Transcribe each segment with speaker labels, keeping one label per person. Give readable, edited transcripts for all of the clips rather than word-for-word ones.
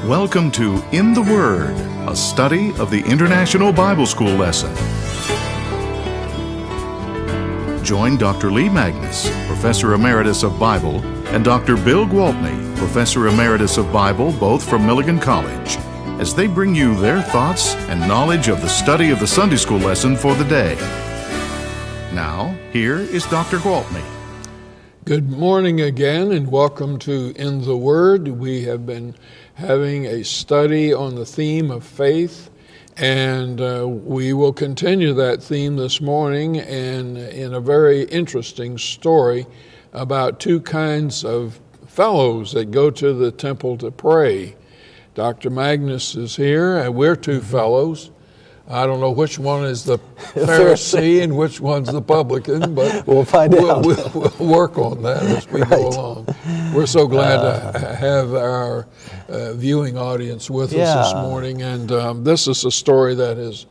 Speaker 1: Welcome to In the Word, a study of the International Bible School lesson. Join Dr. Lee Magnus, Professor Emeritus of Bible, and Dr. Bill Gwaltney, Professor Emeritus of Bible, both from Milligan College, as they bring you their thoughts and knowledge of the study of the Sunday School lesson for the day. Now, here is Dr. Gwaltney.
Speaker 2: Good morning again, and welcome to In the Word. We have been having a study on the theme of faith, and we will continue that theme this morning and in a very interesting story about two kinds of fellows that go to the temple to pray. Dr. Magnus is here, and we're two fellows. I don't know which one is the Pharisee and which one's the publican, but
Speaker 3: we'll find out.
Speaker 2: We'll work on that as we go along. We're so glad to have our viewing audience with us this morning, and this is a story that has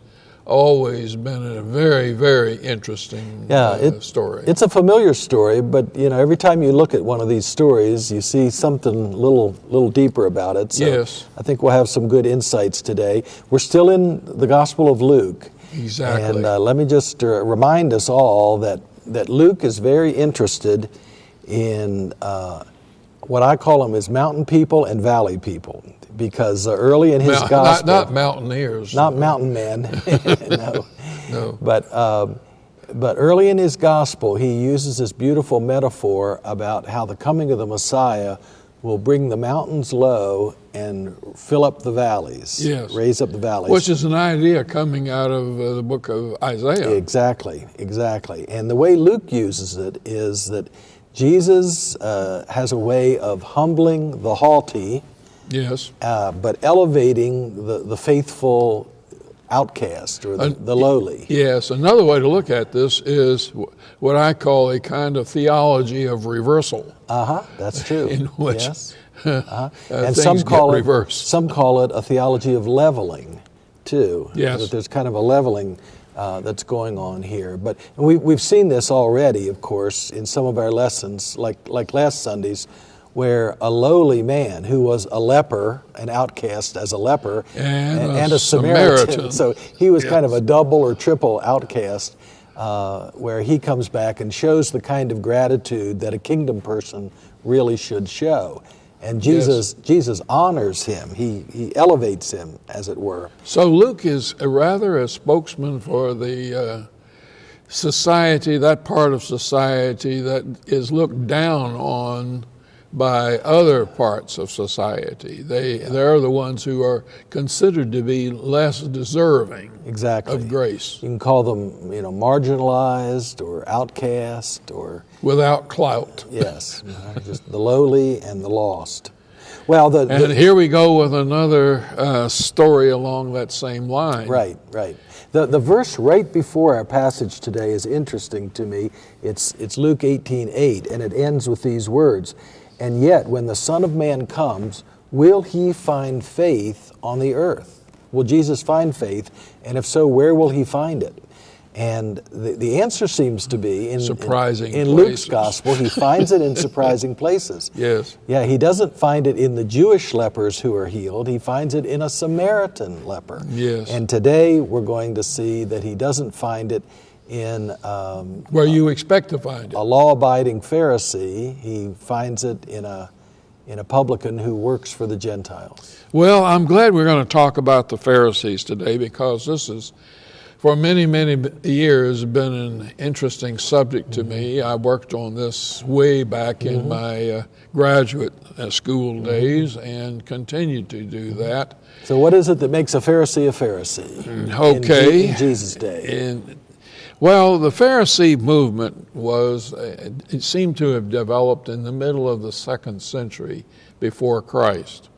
Speaker 2: always been a very, very interesting story.
Speaker 3: It's a familiar story, but every time you look at one of these stories, you see something a little deeper about it. So
Speaker 2: yes.
Speaker 3: I think we'll have some good insights today. We're still in the Gospel of Luke.
Speaker 2: Exactly.
Speaker 3: And let me just remind us all that Luke is very interested in what I call them is mountain people and valley people. Because early in his gospel,
Speaker 2: not mountaineers,
Speaker 3: not mountain men,
Speaker 2: no.
Speaker 3: But early in his gospel, he uses this beautiful metaphor about how the coming of the Messiah will bring the mountains low and fill up the valleys, raise up the valleys.
Speaker 2: Which is an idea coming out of the book of Isaiah.
Speaker 3: Exactly. And the way Luke uses it is that Jesus has a way of humbling the haughty.
Speaker 2: Yes.
Speaker 3: But elevating the faithful outcast or the lowly.
Speaker 2: Yes. Another way to look at this is what I call a kind of theology of reversal.
Speaker 3: That's true.
Speaker 2: In which
Speaker 3: and
Speaker 2: some call it reversed.
Speaker 3: Some call it a theology of leveling, too.
Speaker 2: Yes.
Speaker 3: That there's kind of a leveling that's going on here. But we've seen this already, of course, in some of our lessons, like last Sunday's, where a lowly man who was a leper, an outcast as a leper, and a Samaritan. So he was kind of a double or triple outcast, where he comes back and shows the kind of gratitude that a kingdom person really should show. And Jesus honors him. He elevates him, as it were.
Speaker 2: So Luke is rather a spokesman for the society, that part of society that is looked down on by other parts of society. They're the ones who are considered to be less deserving of grace.
Speaker 3: You can call them, marginalized or outcast or
Speaker 2: without clout.
Speaker 3: Yes, just the lowly and the lost. Well,
Speaker 2: and here we go with another story along that same line.
Speaker 3: Right. The verse right before our passage today is interesting to me. It's Luke 18:8, and it ends with these words. And yet, when the Son of Man comes, will he find faith on the earth? Will Jesus find faith? And if so, where will he find it? And the answer seems to be in Luke's gospel, he finds it in surprising places.
Speaker 2: Yes.
Speaker 3: Yeah, he doesn't find it in the Jewish lepers who are healed. He finds it in a Samaritan leper.
Speaker 2: Yes.
Speaker 3: And today we're going to see that he doesn't find it in
Speaker 2: where you expect to find it.
Speaker 3: A law-abiding Pharisee. He finds it in a publican who works for the Gentiles.
Speaker 2: Well, I'm glad we're going to talk about the Pharisees today, because this is, for many, many years, been an interesting subject to me. I worked on this way back in my graduate school days and continued to do that.
Speaker 3: So what is it that makes a Pharisee a Pharisee?
Speaker 2: Okay.
Speaker 3: In Jesus' day.
Speaker 2: Well, the Pharisee movement it seemed to have developed in the middle of the 2nd century before Christ.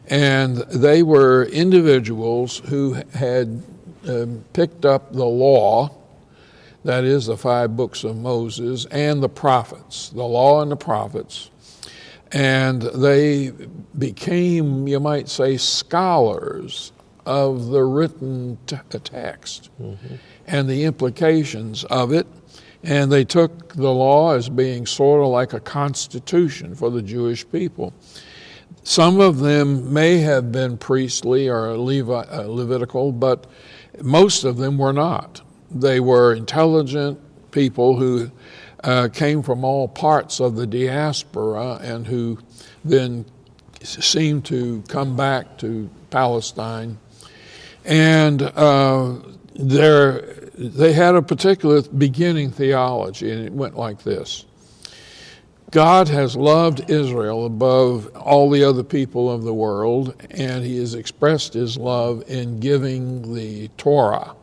Speaker 2: And they were individuals who had picked up the law, that is the 5 books of Moses, and the prophets, the law and the prophets. And they became, you might say, scholars of the written text and the implications of it. And they took the law as being sort of like a constitution for the Jewish people. Some of them may have been priestly or Levitical, but most of them were not. They were intelligent people who came from all parts of the diaspora and who then seemed to come back to Palestine. And they had a particular beginning theology, and it went like this. God has loved Israel above all the other people of the world, and he has expressed his love in giving the Torah.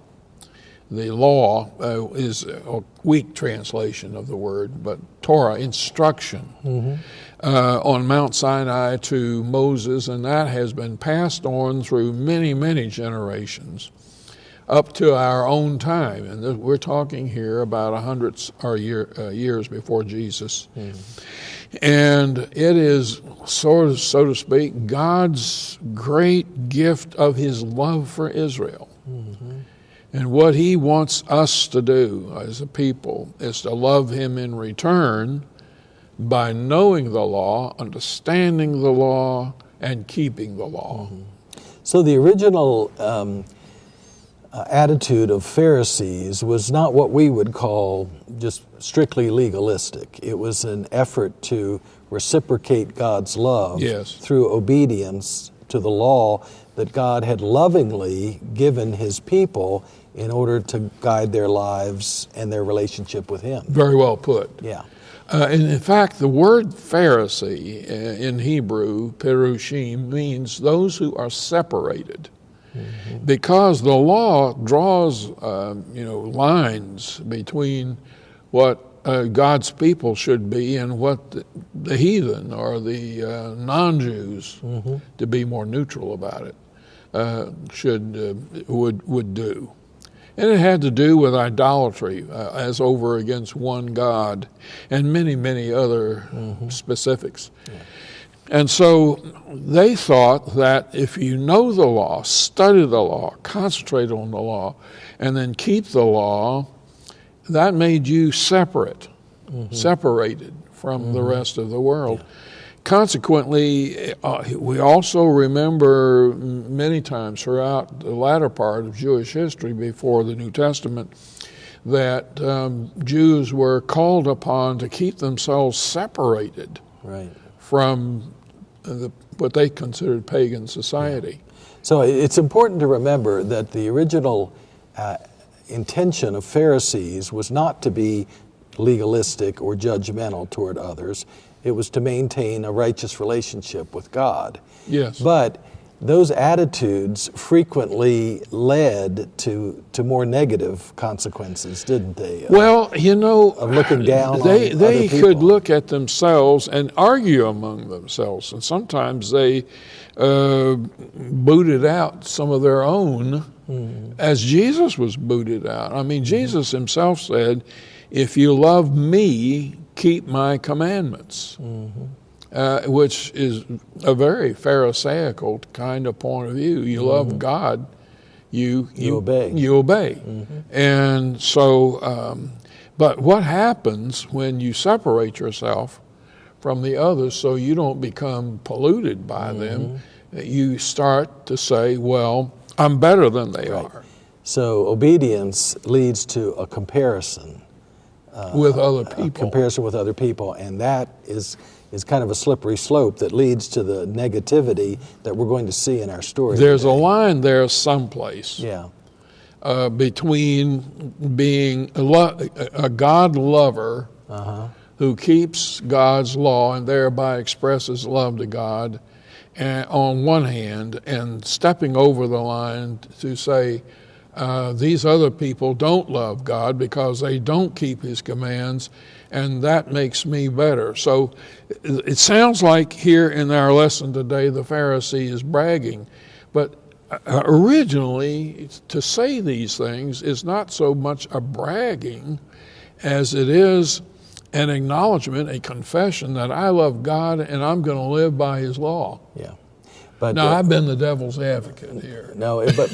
Speaker 2: The law is a weak translation of the word, but Torah, instruction, on Mount Sinai to Moses, and that has been passed on through many, many generations up to our own time. And we're talking here about 100 years before Jesus. And it is, so to speak, God's great gift of his love for Israel. And what he wants us to do as a people is to love him in return by knowing the law, understanding the law, and keeping the law.
Speaker 3: So the original attitude of Pharisees was not what we would call just strictly legalistic. It was an effort to reciprocate God's love through obedience to the law that God had lovingly given his people in order to guide their lives and their relationship with him.
Speaker 2: Very well put.
Speaker 3: Yeah.
Speaker 2: And in fact, the word Pharisee in Hebrew, perushim, means those who are separated. Because the law draws, lines between what God's people should be and what the heathen or the non-Jews, to be more neutral about it, would do. And it had to do with idolatry as over against one God and many, many other specifics. And so they thought that if you know the law, study the law, concentrate on the separated, and then keep the law, that made you separated from the rest of the world. Consequently, we also remember many times throughout the latter part of Jewish history before the New Testament that Jews were called upon to keep themselves separated from what they considered pagan society.
Speaker 3: So it's important to remember that the original intention of Pharisees was not to be legalistic or judgmental toward others. It was to maintain a righteous relationship with God.
Speaker 2: Yes.
Speaker 3: But those attitudes frequently led to more negative consequences, didn't they?
Speaker 2: Well, of
Speaker 3: looking down
Speaker 2: they
Speaker 3: on other people.
Speaker 2: could look at themselves and argue among themselves, and sometimes they booted out some of their own, as Jesus was booted out. I mean, Jesus himself said, "If you love me, keep my commandments," which is a very Pharisaical kind of point of view. You love God, you
Speaker 3: obey.
Speaker 2: You obey. And so, but what happens when you separate yourself from the others so you don't become polluted by them? You start to say, well, I'm better than they are.
Speaker 3: So obedience leads to a comparison.
Speaker 2: With other people.
Speaker 3: Comparison with other people, and that is kind of a slippery slope that leads to the negativity that we're going to see in our story.
Speaker 2: There's
Speaker 3: today.
Speaker 2: a line there someplace between being a God lover who keeps God's law and thereby expresses love to God on one hand, and stepping over the line to say, these other people don't love God because they don't keep his commands, and that makes me better. So it sounds like here in our lesson today the Pharisee is bragging, but originally to say these things is not so much a bragging as it is an acknowledgement, a confession that I love God and I'm going to live by his law.
Speaker 3: Yeah. But,
Speaker 2: now, I've been the devil's advocate here.
Speaker 3: No, but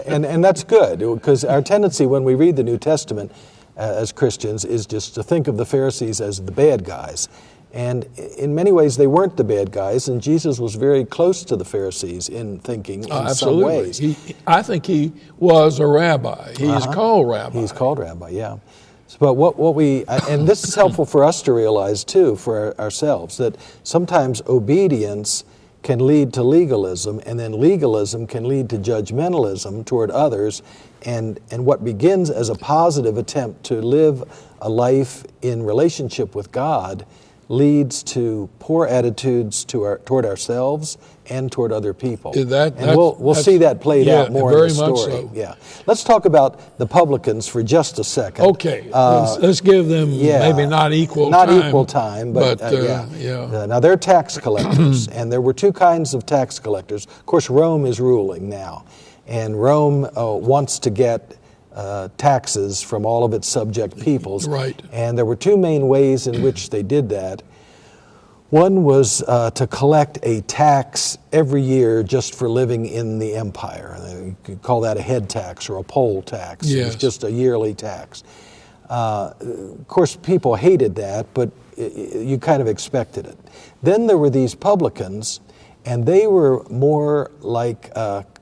Speaker 3: and that's good, because our tendency when we read the New Testament as Christians is just to think of the Pharisees as the bad guys. And in many ways, they weren't the bad guys, and Jesus was very close to the Pharisees in thinking in some ways.
Speaker 2: I think he was a rabbi. He's called rabbi.
Speaker 3: He's called rabbi, yeah. But what we, and this is helpful for us to realize too, for ourselves, that sometimes obedience can lead to legalism, and then legalism can lead to judgmentalism toward others, and what begins as a positive attempt to live a life in relationship with God leads to poor attitudes toward ourselves and toward other people.
Speaker 2: And
Speaker 3: we'll see that played out more in the story.
Speaker 2: Much so.
Speaker 3: Yeah. Let's talk about the publicans for just a second.
Speaker 2: Okay. Let's give them maybe not equal time.
Speaker 3: But now they're tax collectors, and there were two kinds of tax collectors. Of course, Rome is ruling now, and Rome wants to get taxes from all of its subject peoples.
Speaker 2: Right.
Speaker 3: And there were two main ways in which they did that. One was to collect a tax every year just for living in the empire. You could call that a head tax or a poll tax.
Speaker 2: Yes.
Speaker 3: It was just a yearly tax. Of course, people hated that, but you kind of expected it. Then there were these publicans, and they were more like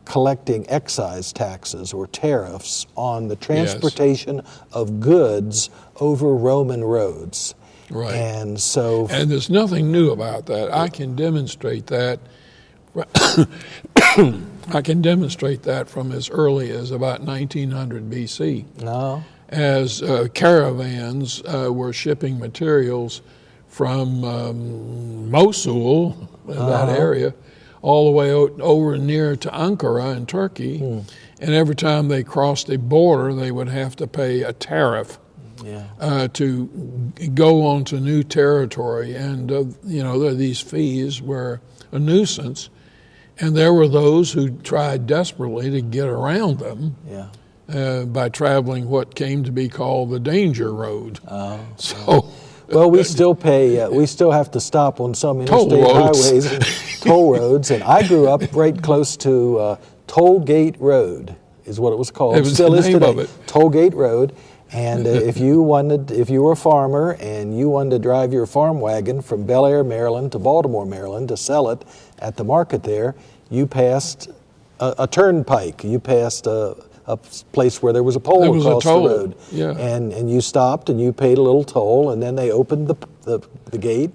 Speaker 3: collecting excise taxes or tariffs on the transportation of goods over Roman roads.
Speaker 2: Right.
Speaker 3: And
Speaker 2: there's nothing new about that. I can demonstrate that. I can demonstrate that from as early as about 1900 BC.
Speaker 3: No.
Speaker 2: As caravans were shipping materials from Mosul, that area, all the way over near to Ankara in Turkey, and every time they crossed a border, they would have to pay a tariff to go onto new territory. And these fees were a nuisance, and there were those who tried desperately to get around them by traveling what came to be called the danger road.
Speaker 3: Well, we still pay. We still have to stop on some interstate highways and toll roads. And I grew up right close to Toll Gate Road, is what it was called.
Speaker 2: It was still the name of it.
Speaker 3: Toll Gate Road. And if you were a farmer and you wanted to drive your farm wagon from Bel Air, Maryland to Baltimore, Maryland to sell it at the market there, you passed a turnpike. You passed a place where there was a pole across the road.
Speaker 2: Yeah.
Speaker 3: And you stopped and you paid a little toll, and then they opened the gate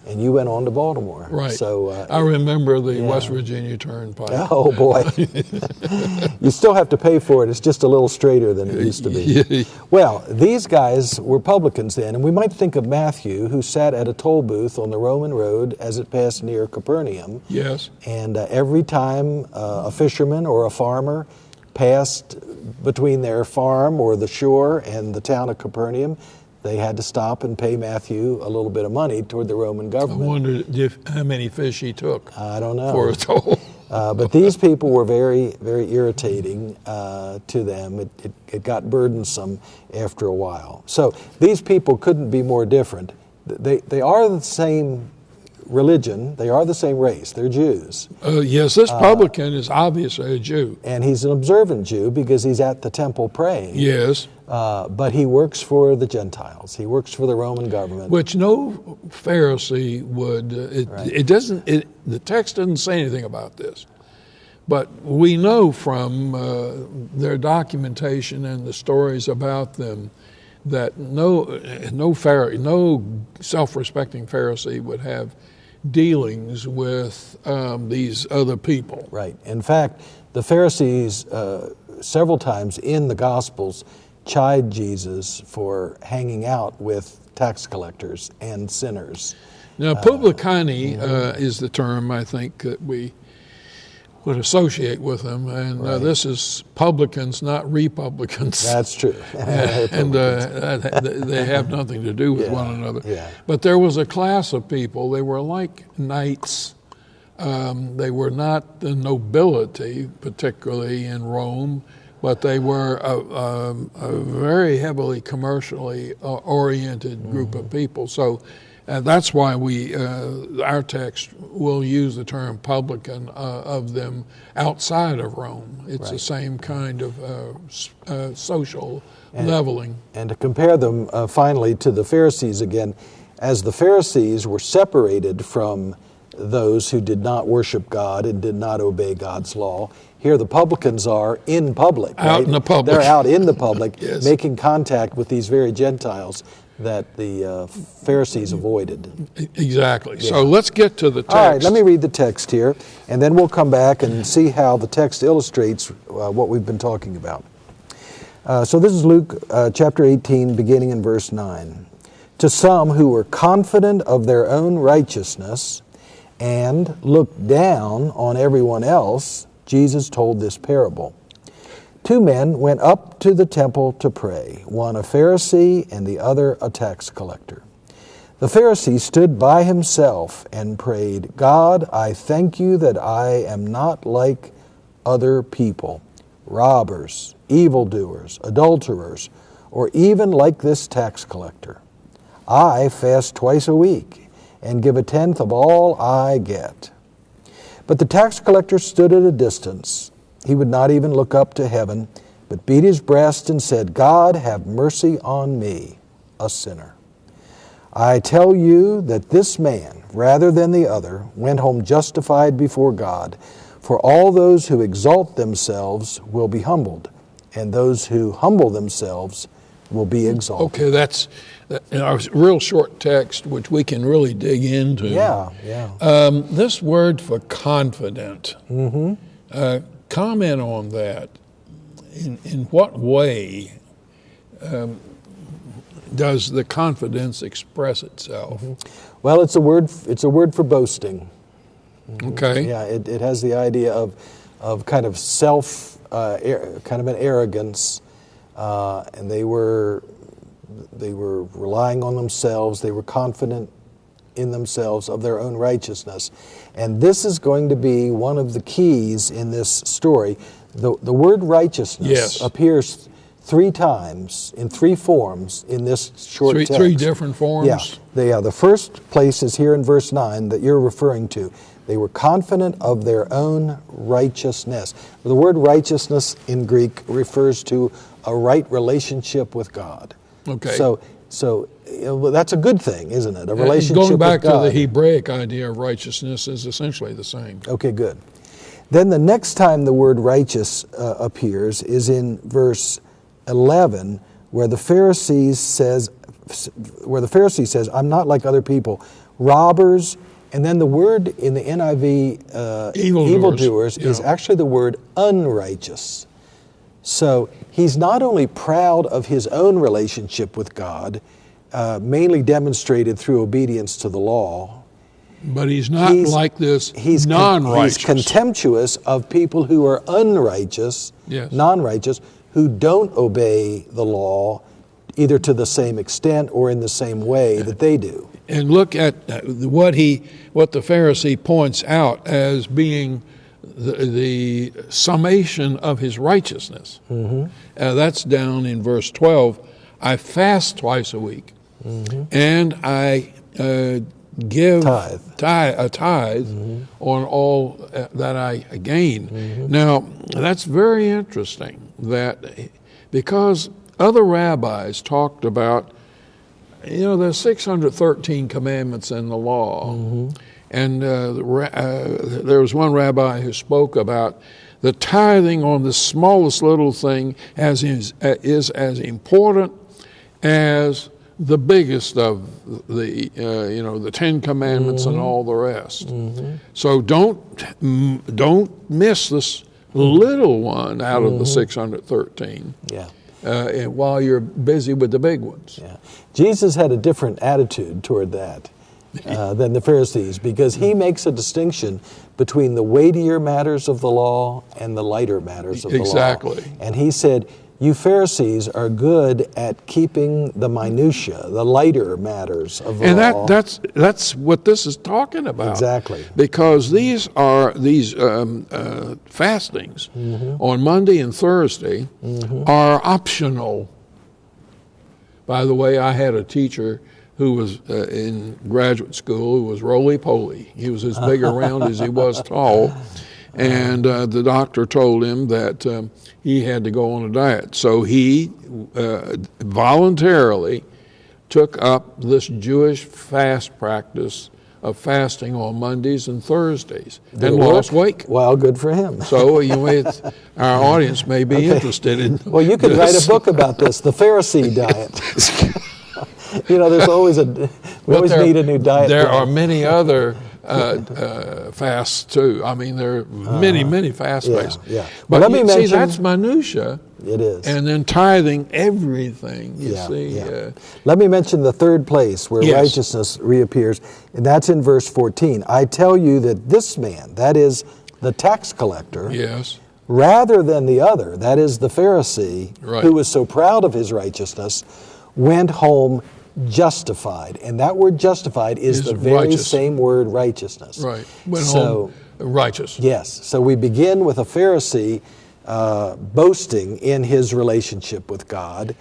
Speaker 3: and you went on to Baltimore.
Speaker 2: Right.
Speaker 3: So
Speaker 2: I remember the West Virginia Turnpike.
Speaker 3: Oh boy. You still have to pay for it. It's just a little straighter than it used to be. Well, these guys were publicans then, and we might think of Matthew, who sat at a toll booth on the Roman road as it passed near Capernaum.
Speaker 2: Yes.
Speaker 3: And every time a fisherman or a farmer passed between their farm or the shore and the town of Capernaum, they had to stop and pay Matthew a little bit of money toward the Roman government.
Speaker 2: I wondered how many fish he took.
Speaker 3: I don't know.
Speaker 2: For a toll.
Speaker 3: But these people were very, very irritating to them. It got burdensome after a while. So these people couldn't be more different. They are the same religion. They are the same race. They're Jews.
Speaker 2: Yes, this publican is obviously a Jew.
Speaker 3: And he's an observant Jew because he's at the temple praying.
Speaker 2: Yes.
Speaker 3: But he works for the Gentiles. He works for the Roman government.
Speaker 2: Which no Pharisee would. The text doesn't say anything about this. But we know from their documentation and the stories about them that no self-respecting Pharisee would have dealings with these other people.
Speaker 3: Right. In fact, the Pharisees several times in the Gospels chide Jesus for hanging out with tax collectors and sinners.
Speaker 2: Now, publicani is the term I think that we would associate with them, and this is publicans, not republicans.
Speaker 3: That's true.
Speaker 2: And they have nothing to do with one another.
Speaker 3: Yeah.
Speaker 2: But there was a class of people, they were like knights. They were not the nobility, particularly in Rome, but they were a very heavily commercially oriented group of people. So that's why our text will use the term publican of them outside of Rome. It's the same kind of social leveling.
Speaker 3: And to compare them finally to the Pharisees again, as the Pharisees were separated from those who did not worship God and did not obey God's law, here the publicans are in public.
Speaker 2: Out
Speaker 3: right?
Speaker 2: in the public.
Speaker 3: They're out in the public,
Speaker 2: Yes.
Speaker 3: making contact with these very Gentiles that the Pharisees avoided.
Speaker 2: Exactly. So let's get to the text.
Speaker 3: All right, let me read the text here, and then we'll come back and see how the text illustrates what we've been talking about. So this is Luke chapter 18, beginning in verse 9. To some who were confident of their own righteousness and looked down on everyone else, Jesus told this parable. 2 men went up to the temple to pray, one a Pharisee and the other a tax collector. The Pharisee stood by himself and prayed, God, I thank you that I am not like other people, robbers, evildoers, adulterers, or even like this tax collector. I fast twice a week and give a tenth of all I get. But the tax collector stood at a distance. He would not even look up to heaven, but beat his breast and said, God, have mercy on me, a sinner. I tell you that this man, rather than the other, went home justified before God. For all those who exalt themselves will be humbled, and those who humble themselves will be exalted.
Speaker 2: Okay, that's a real short text, which we can really dig into.
Speaker 3: Yeah.
Speaker 2: This word for confident, comment on that. In what way does the confidence express itself?
Speaker 3: Well, it's a word for boasting.
Speaker 2: Okay.
Speaker 3: Yeah, it has the idea of kind of kind of an arrogance, and they were relying on themselves. They were confident in themselves of their own righteousness, and this is going to be one of the keys in this story. The word righteousness appears 3 times in 3 forms in this short text.
Speaker 2: 3 different forms?
Speaker 3: Yeah. The first place is here in verse 9 that you're referring to. They were confident of their own righteousness. The word righteousness in Greek refers to a right relationship with God.
Speaker 2: Okay.
Speaker 3: So that's a good thing, isn't it? A relationship with God.
Speaker 2: Going back to the Hebraic idea of righteousness is essentially the same.
Speaker 3: Okay, good. Then the next time the word righteous appears is in verse 11, where the Pharisee says, I'm not like other people, robbers, and then the word in the NIV, evildoers, is actually the word unrighteous. So he's not only proud of his own relationship with God, mainly demonstrated through obedience to the law,
Speaker 2: but he's not like this non-righteous.
Speaker 3: He's contemptuous of people who are unrighteous, non-righteous, who don't obey the law either to the same extent or in the same way that they do.
Speaker 2: And look at what the Pharisee points out as being the summation of his righteousness. That's down in verse 12. I fast twice a week, and I give a tithe on all that I gain. Now, that's very interesting, that because other rabbis talked about, there's 613 commandments in the law, and there was one rabbi who spoke about the tithing on the smallest little thing is as important as the biggest of the 10 commandments and all the rest. So don't miss this little one out of the 613. While you're busy with the big ones.
Speaker 3: Jesus had a different attitude toward that than the Pharisees, because he makes a distinction between the weightier matters of the law and the lighter matters of the law.
Speaker 2: Exactly.
Speaker 3: And he said, you Pharisees are good at keeping the minutia, the lighter matters of the law.
Speaker 2: And that's what this is talking about.
Speaker 3: Exactly.
Speaker 2: Because these fastings on Monday and Thursday are optional. By the way, I had a teacher who was in graduate school who was roly-poly. He was as big around as he was tall. And the doctor told him that he had to go on a diet. So he voluntarily took up this Jewish fast practice of fasting on Mondays and Thursdays and lost weight.
Speaker 3: Well, good for him.
Speaker 2: So our audience may be interested in
Speaker 3: Well, you could write a book about this, the Pharisee diet. There's always we always need a new diet.
Speaker 2: There are many other fasts too. I mean, there are many fast ways.
Speaker 3: Yeah.
Speaker 2: But
Speaker 3: let me mention,
Speaker 2: that's minutia.
Speaker 3: It is.
Speaker 2: And then tithing everything. You see.
Speaker 3: Let me mention the third place where
Speaker 2: Yes.
Speaker 3: righteousness reappears, and that's in verse 14. I tell you that this man, that is the tax collector,
Speaker 2: Yes.
Speaker 3: rather than the other, that is the Pharisee,
Speaker 2: Right.
Speaker 3: who was so proud of his righteousness, went home justified. And that word justified is the very
Speaker 2: righteous.
Speaker 3: same word righteousness.
Speaker 2: Right. Went home righteous.
Speaker 3: Yes. So we begin with a Pharisee boasting in his relationship with God,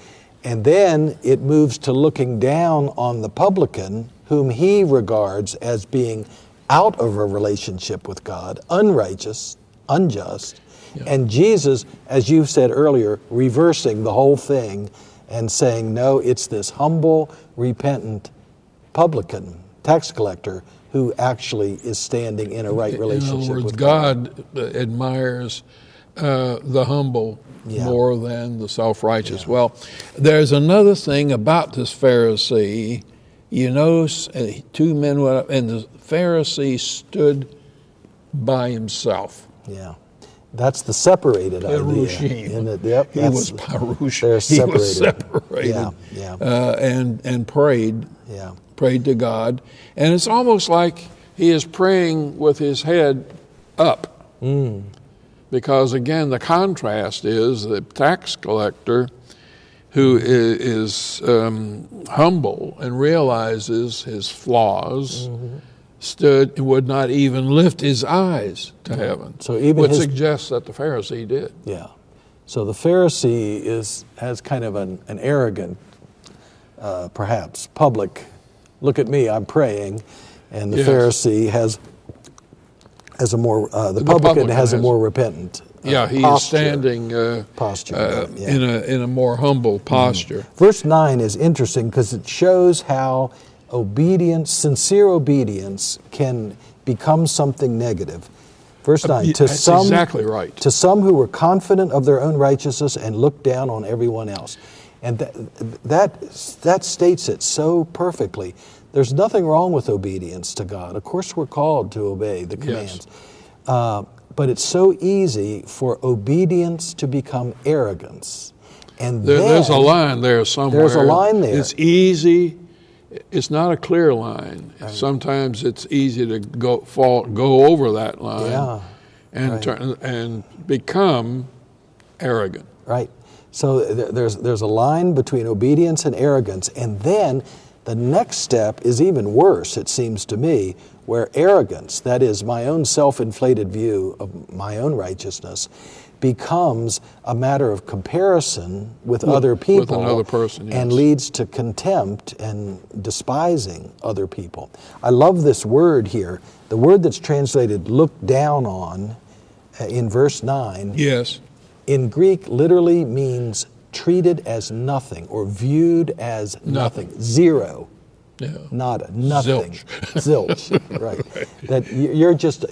Speaker 3: and then it moves to looking down on the publican, whom he regards as being out of a relationship with God, unrighteous, unjust, and Jesus, as you said earlier, reversing the whole thing and saying, no, it's this humble, repentant publican, tax collector, who actually is standing in a right relationship
Speaker 2: in other words,
Speaker 3: with God.
Speaker 2: God admires the humble
Speaker 3: Yeah.
Speaker 2: more than the self-righteous. Well, there's another thing about this Pharisee. You notice two men went up, and the Pharisee stood by himself.
Speaker 3: Yeah. That's the separated idea.
Speaker 2: Perushim.
Speaker 3: Yep,
Speaker 2: He was parush.
Speaker 3: They're
Speaker 2: He
Speaker 3: separated.
Speaker 2: was separated.
Speaker 3: Yeah.
Speaker 2: And prayed.
Speaker 3: Yeah.
Speaker 2: Prayed to God, and it's almost like he is praying with his head up. Because again, the contrast is the tax collector who is humble and realizes his flaws, stood and would not even lift his eyes to heaven,
Speaker 3: So even
Speaker 2: which
Speaker 3: his-
Speaker 2: suggests that the Pharisee did.
Speaker 3: Yeah. So the Pharisee has kind of an arrogant, perhaps public, look at me, I'm praying, and the
Speaker 2: Yes.
Speaker 3: Pharisee has a more the publican has a more repentant.
Speaker 2: Yeah, he
Speaker 3: posture.
Speaker 2: is standing
Speaker 3: Posture, yeah.
Speaker 2: in a more humble posture.
Speaker 3: Verse 9 is interesting because it shows how obedience, sincere obedience, can become something negative. Verse 9,
Speaker 2: That's exactly right.
Speaker 3: To some who were confident of their own righteousness and looked down on everyone else. And that states it so perfectly. There's nothing wrong with obedience to God. Of course, we're called to obey the commands. But it's so easy for obedience to become arrogance. And
Speaker 2: There's a line there somewhere.
Speaker 3: There's a line there.
Speaker 2: It's easy. It's not a clear line. Sometimes it's easy to go over that line,
Speaker 3: Yeah,
Speaker 2: and turn and become arrogant.
Speaker 3: Right. So there's a line between obedience and arrogance, and then the next step is even worse, it seems to me, where arrogance, that is my own self-inflated view of my own righteousness, becomes a matter of comparison with other people,
Speaker 2: with another person, yes.
Speaker 3: and leads to contempt and despising other people. I love this word here. The word that's translated "look down on" in verse 9.
Speaker 2: Yes.
Speaker 3: In Greek literally means treated as nothing or viewed as nothing. Zero.
Speaker 2: Yeah.
Speaker 3: Nada. Nothing.
Speaker 2: Zilch.
Speaker 3: Zilch. Right. That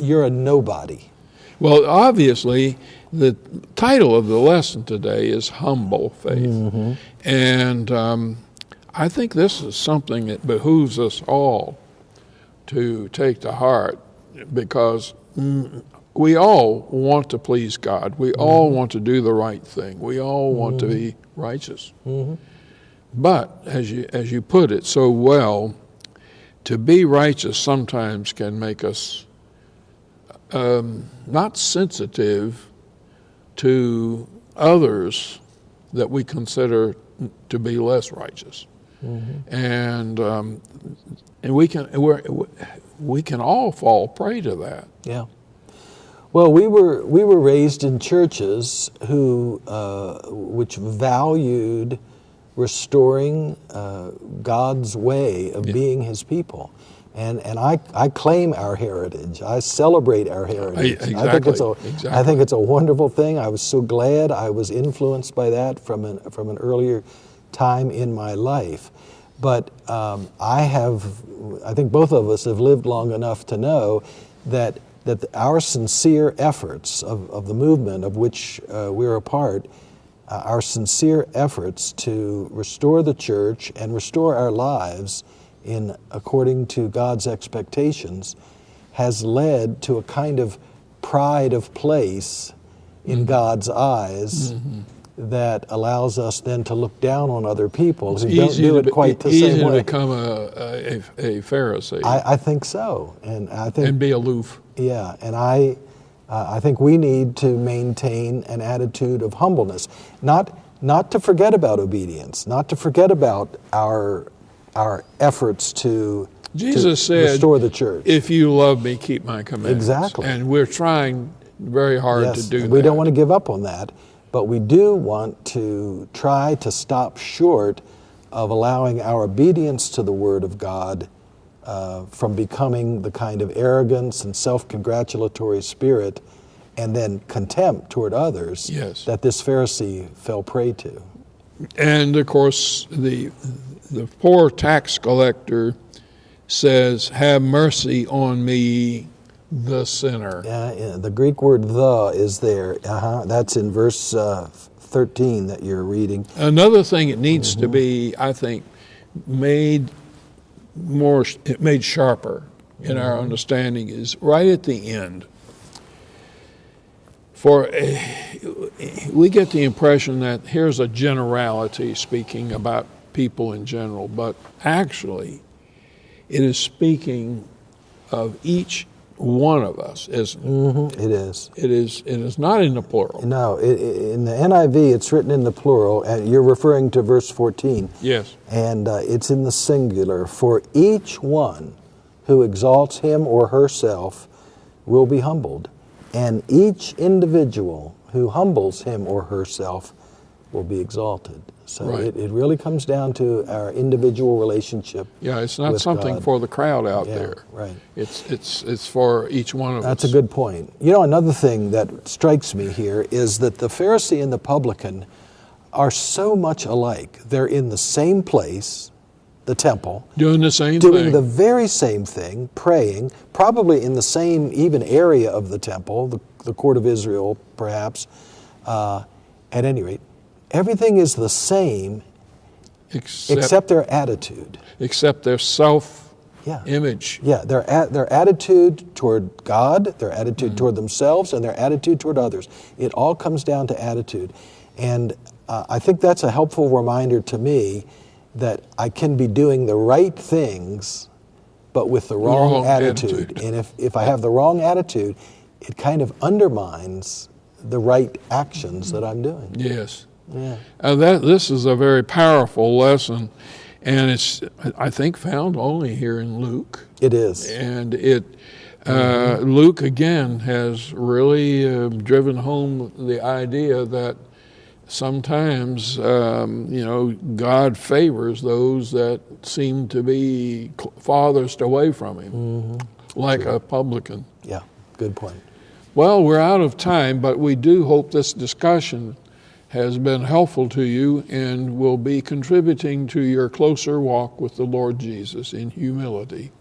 Speaker 3: you're a nobody.
Speaker 2: Well, obviously, the title of the lesson today is Humble Faith. And I think this is something that behooves us all to take to heart, because we all want to please God. We all want to do the right thing. We all want to be righteous. But as you put it so well, to be righteous sometimes can make us not sensitive to others that we consider to be less righteous, and we can all fall prey to that.
Speaker 3: Yeah. Well, we were raised in churches which valued restoring God's way of being His people. And I claim our heritage. I celebrate our heritage.
Speaker 2: Exactly.
Speaker 3: I think it's a wonderful thing. I was so glad I was influenced by that from an earlier time in my life. But I think both of us have lived long enough to know that our sincere efforts of the movement of which we're a part, our sincere efforts to restore the church and restore our lives according to God's expectations has led to a kind of pride of place in God's eyes that allows us then to look down on other people who don't do it quite the same way.
Speaker 2: Easy to become a Pharisee.
Speaker 3: I think so,
Speaker 2: and be aloof.
Speaker 3: Yeah, and I think we need to maintain an attitude of humbleness, not to forget about obedience, not to forget about our efforts to restore the church.
Speaker 2: If you love me, keep my commandments.
Speaker 3: Exactly.
Speaker 2: And we're trying very hard to do that.
Speaker 3: We don't want to give up on that, but we do want to try to stop short of allowing our obedience to the Word of God from becoming the kind of arrogance and self-congratulatory spirit and then contempt toward others that this Pharisee fell prey to.
Speaker 2: And of course, the poor tax collector says, "Have mercy on me, the sinner."
Speaker 3: Yeah, the Greek word "the" is there. That's in verse 13 that you're reading.
Speaker 2: Another thing it needs to be, I think, made sharper in our understanding is right at the end. For we get the impression that here's a generality speaking about people in general, but actually it is speaking of each one of us, isn't it?
Speaker 3: It is.
Speaker 2: It is not in the plural.
Speaker 3: No, in the NIV it's written in the plural, and you're referring to verse 14.
Speaker 2: Yes.
Speaker 3: And it's in the singular. For each one who exalts him or herself will be humbled, and each individual who humbles him or herself will be exalted. So
Speaker 2: right.
Speaker 3: it really comes down to our individual relationship.
Speaker 2: Yeah, it's not
Speaker 3: with
Speaker 2: something
Speaker 3: God.
Speaker 2: For the crowd out there.
Speaker 3: Right.
Speaker 2: It's for each one of us.
Speaker 3: That's a good point. You know, another thing that strikes me here is that the Pharisee and the publican are so much alike. They're in the same place, the temple,
Speaker 2: doing the same
Speaker 3: doing
Speaker 2: thing.
Speaker 3: the very same thing, praying, probably in the same even area of the temple, the court of Israel, perhaps. At any rate, everything is the same except their attitude.
Speaker 2: Except their self-image.
Speaker 3: Yeah, their attitude toward God, their attitude toward themselves, and their attitude toward others. It all comes down to attitude. And I think that's a helpful reminder to me that I can be doing the right things, but with the wrong attitude. And if I have the wrong attitude, it kind of undermines the right actions that I'm doing.
Speaker 2: Yes.
Speaker 3: Yeah.
Speaker 2: This is a very powerful lesson, and it's, I think, found only here in Luke.
Speaker 3: It is.
Speaker 2: And Luke, again, has really driven home the idea that sometimes, God favors those that seem to be farthest away from Him, like a publican.
Speaker 3: Yeah, good point.
Speaker 2: Well, we're out of time, but we do hope this discussion has been helpful to you and will be contributing to your closer walk with the Lord Jesus in humility.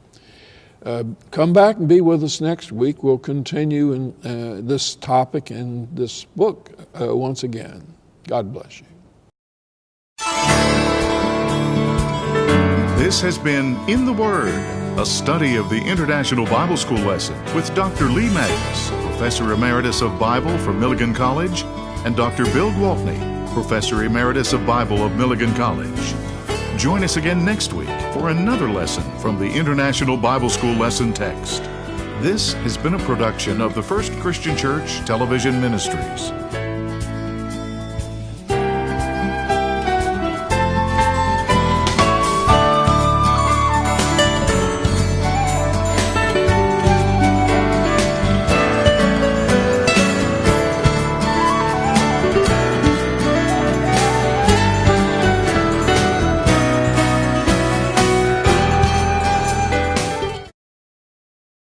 Speaker 2: Come back and be with us next week. We'll continue in this topic and this book once again. God bless you.
Speaker 1: This has been In the Word, a study of the International Bible School lesson with Dr. Lee Magnus, Professor Emeritus of Bible from Milligan College, and Dr. Bill Gwaltney, Professor Emeritus of Bible of Milligan College. Join us again next week for another lesson from the International Bible School lesson text. This has been a production of the First Christian Church Television Ministries.